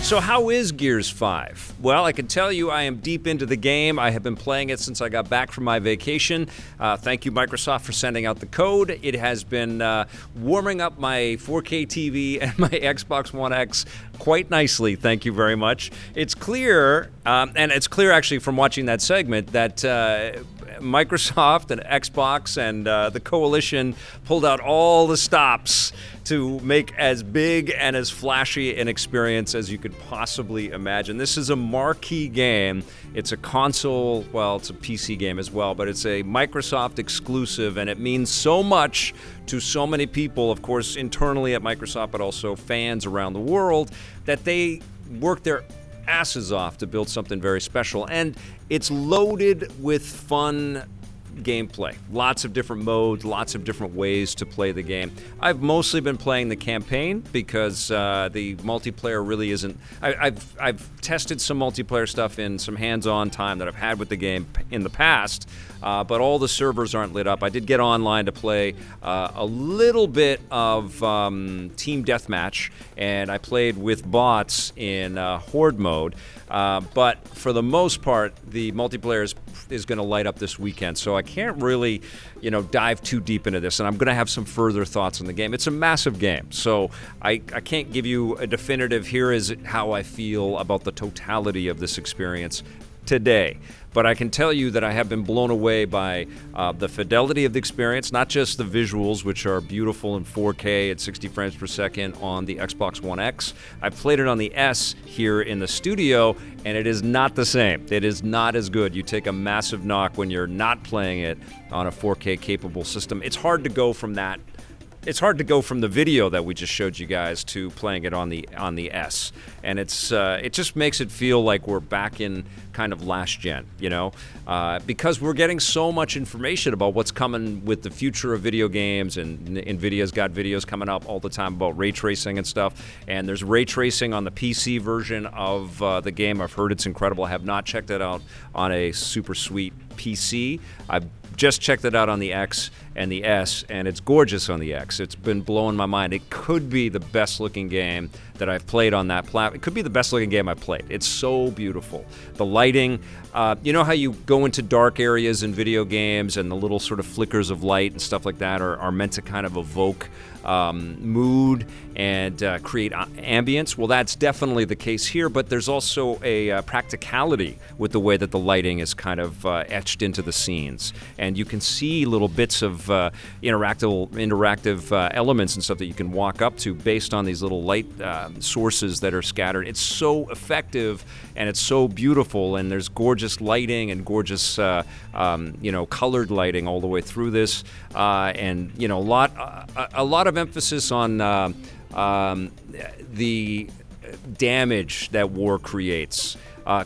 So how is Gears 5? Well, I can tell you I am deep into the game. I have been playing it since I got back from my vacation. Thank you, Microsoft, for sending out the code. It has been warming up my 4K TV and my Xbox One X quite nicely. Thank you very much. It's clear, and it's clear actually from watching that segment, that Microsoft and Xbox and the coalition pulled out all the stops to make as big and as flashy an experience as you could possibly imagine. This is a marquee game. It's a console, well, it's a PC game as well, but it's a Microsoft exclusive, and it means so much to so many people, of course, internally at Microsoft, but also fans around the world, that they work their asses off to build something very special. And it's loaded with fun gameplay. Lots of different modes, lots of different ways to play the game. I've mostly been playing the campaign because the multiplayer really isn't... I've tested some multiplayer stuff in some hands-on time that I've had with the game in the past, but all the servers aren't lit up. I did get online to play a little bit of Team Deathmatch, and I played with bots in Horde mode. But for the most part, the multiplayer is going to light up this weekend, so I can't really, dive too deep into this, and I'm going to have some further thoughts on the game. It's a massive game, so I can't give you a definitive, here is how I feel about the totality of this experience today. But I can tell you that I have been blown away by the fidelity of the experience, not just the visuals, which are beautiful in 4K at 60 frames per second on the Xbox One X. I've played it on the S here in the studio, and it is not the same. It is not as good. You take a massive knock when you're not playing it on a 4K capable system. It's hard to go from that. It's hard to go from the video that we just showed you guys to playing it on the S, and it just makes it feel like we're back in kind of last gen, because we're getting so much information about what's coming with the future of video games, and NVIDIA's got videos coming up all the time about ray tracing and stuff, and there's ray tracing on the PC version of the game. I've heard it's incredible. I have not checked it out on a super sweet PC. I've just checked it out on the X and the S, and it's gorgeous on the X. It's been blowing my mind. It could be the best looking game that I've played on that platform. It could be the best looking game I've played. It's so beautiful. The lighting, you know how you go into dark areas in video games and the little sort of flickers of light and stuff like that are meant to kind of evoke mood and create ambience? Well, that's definitely the case here, but there's also a practicality with the way that the lighting is kind of etched into the scenes. And you can see little bits of interactive elements and stuff that you can walk up to based on these little light sources that are scattered. It's so effective and it's so beautiful, and there's gorgeous lighting and gorgeous colored lighting all the way through this, and a lot of emphasis on the damage that war creates.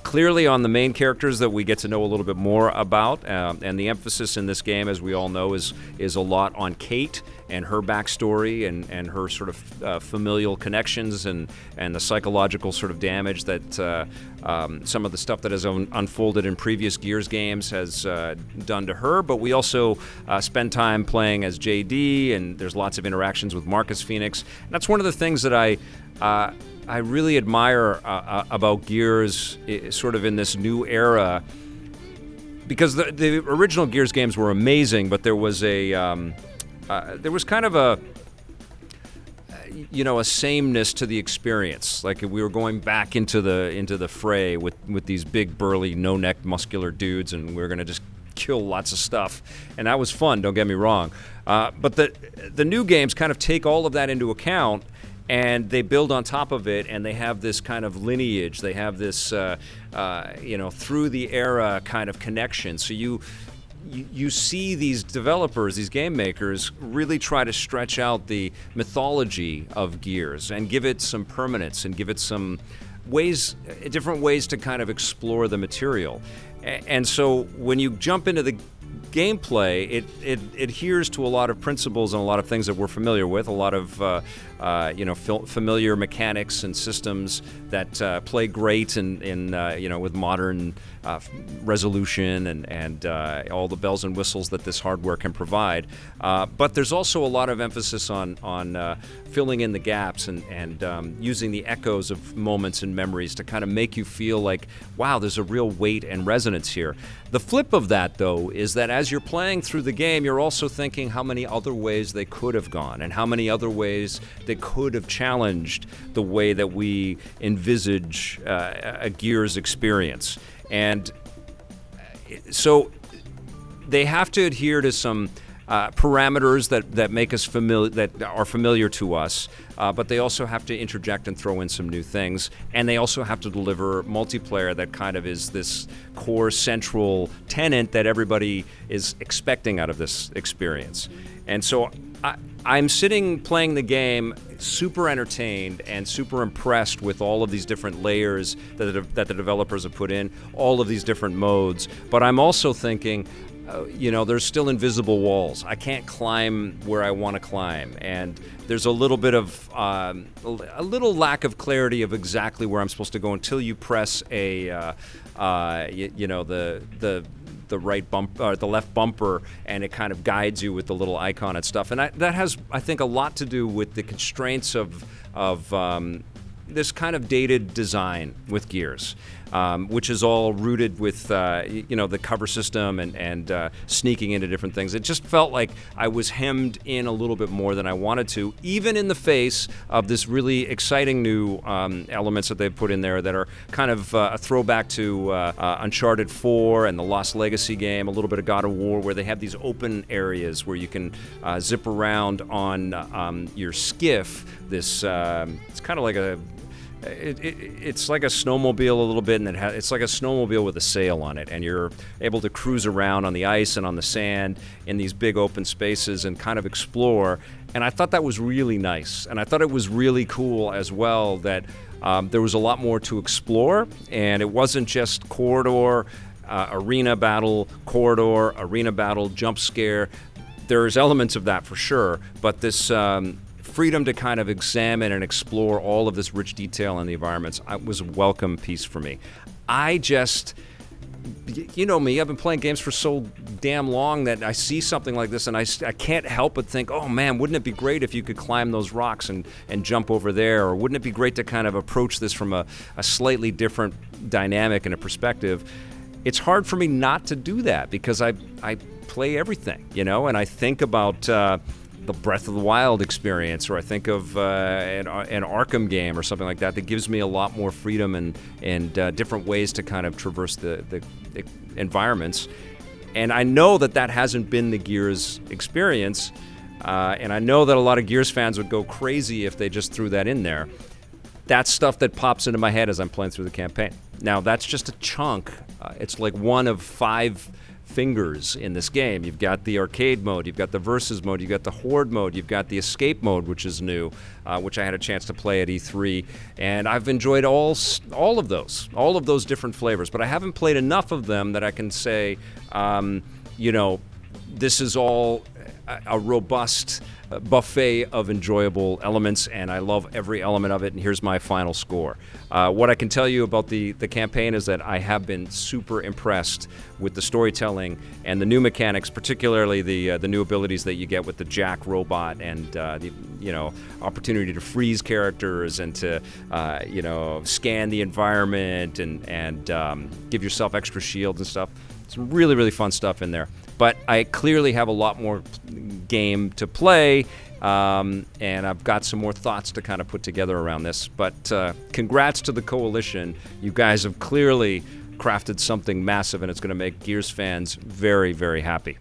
Clearly on the main characters that we get to know a little bit more about, and the emphasis in this game, as we all know, is a lot on Kate and her backstory and her sort of familial connections and the psychological sort of damage that some of the stuff that has unfolded in previous Gears games has done to her. But we also spend time playing as JD, and there's lots of interactions with Marcus Phoenix. And that's one of the things that I really admire about Gears, sort of in this new era, because the original Gears games were amazing, but there was kind of a sameness to the experience. Like we were going back into the fray with these big burly no-neck muscular dudes, and we were going to just kill lots of stuff, and that was fun. Don't get me wrong, but the new games kind of take all of that into account. And they build on top of it, and they have this kind of lineage. They have this, through the era kind of connection. So you see these developers, these game makers, really try to stretch out the mythology of Gears and give it some permanence and give it some different ways to kind of explore the material. And so when you jump into gameplay, it adheres to a lot of principles and a lot of things that we're familiar with, a lot of familiar mechanics and systems that play great in with modern resolution and all the bells and whistles that this hardware can provide. But there's also a lot of emphasis on filling in the gaps and using the echoes of moments and memories to kind of make you feel like, wow, there's a real weight and resonance here. The flip of that, though, is that as you're playing through the game, you're also thinking how many other ways they could have gone and how many other ways they could have challenged the way that we envisage a Gears experience. And so they have to adhere to some parameters that make us familiar, that are familiar to us, but they also have to interject and throw in some new things, and they also have to deliver multiplayer that kind of is this core central tenet that everybody is expecting out of this experience. And so I'm sitting playing the game, super entertained and super impressed with all of these different layers that the developers have put in, all of these different modes. But I'm also thinking, there's still invisible walls. I can't climb where I want to climb, and there's a little bit of a little lack of clarity of exactly where I'm supposed to go until you press the right bump or the left bumper, and it kind of guides you with the little icon and stuff. And that has, I think, a lot to do with the constraints of this kind of dated design with Gears, which is all rooted with the cover system and sneaking into different things. It just felt like I was hemmed in a little bit more than I wanted to, even in the face of this really exciting new elements that they've put in there that are kind of a throwback to Uncharted 4 and the Lost Legacy game, a little bit of God of War, where they have these open areas where you can zip around on your skiff. This it's kind of like it's like a snowmobile a little bit, and it's like a snowmobile with a sail on it, and you're able to cruise around on the ice and on the sand in these big open spaces and kind of explore. And I thought that was really nice, and I thought it was really cool as well that there was a lot more to explore, and it wasn't just corridor, arena battle, jump scare. There's elements of that for sure, but this freedom to kind of examine and explore all of this rich detail in the environments was a welcome piece for me. I just, you know me, I've been playing games for so damn long that I see something like this and I can't help but think, oh man, wouldn't it be great if you could climb those rocks and jump over there? Or wouldn't it be great to kind of approach this from a slightly different dynamic and a perspective? It's hard for me not to do that because I play everything, and I think about the Breath of the Wild experience, or I think of an Arkham game or something like that gives me a lot more freedom and different ways to kind of traverse the environments. And I know that hasn't been the Gears experience, and I know that a lot of Gears fans would go crazy if they just threw that in there. That's stuff that pops into my head as I'm playing through the campaign. Now, that's just a chunk. It's like one of 5 fingers in this game. You've got the arcade mode, you've got the versus mode, you've got the horde mode, you've got the escape mode, which is new, which I had a chance to play at E3, and I've enjoyed all of those different flavors, but I haven't played enough of them that I can say, this is all a robust buffet of enjoyable elements, and I love every element of it, and here's my final score. What I can tell you about the campaign is that I have been super impressed with the storytelling and the new mechanics, particularly the new abilities that you get with the Jack robot and the opportunity to freeze characters and to scan the environment and give yourself extra shields and stuff. Some really, really fun stuff in there. But I clearly have a lot more game to play, and I've got some more thoughts to kind of put together around this. But congrats to the Coalition. You guys have clearly crafted something massive, and it's going to make Gears fans very, very happy.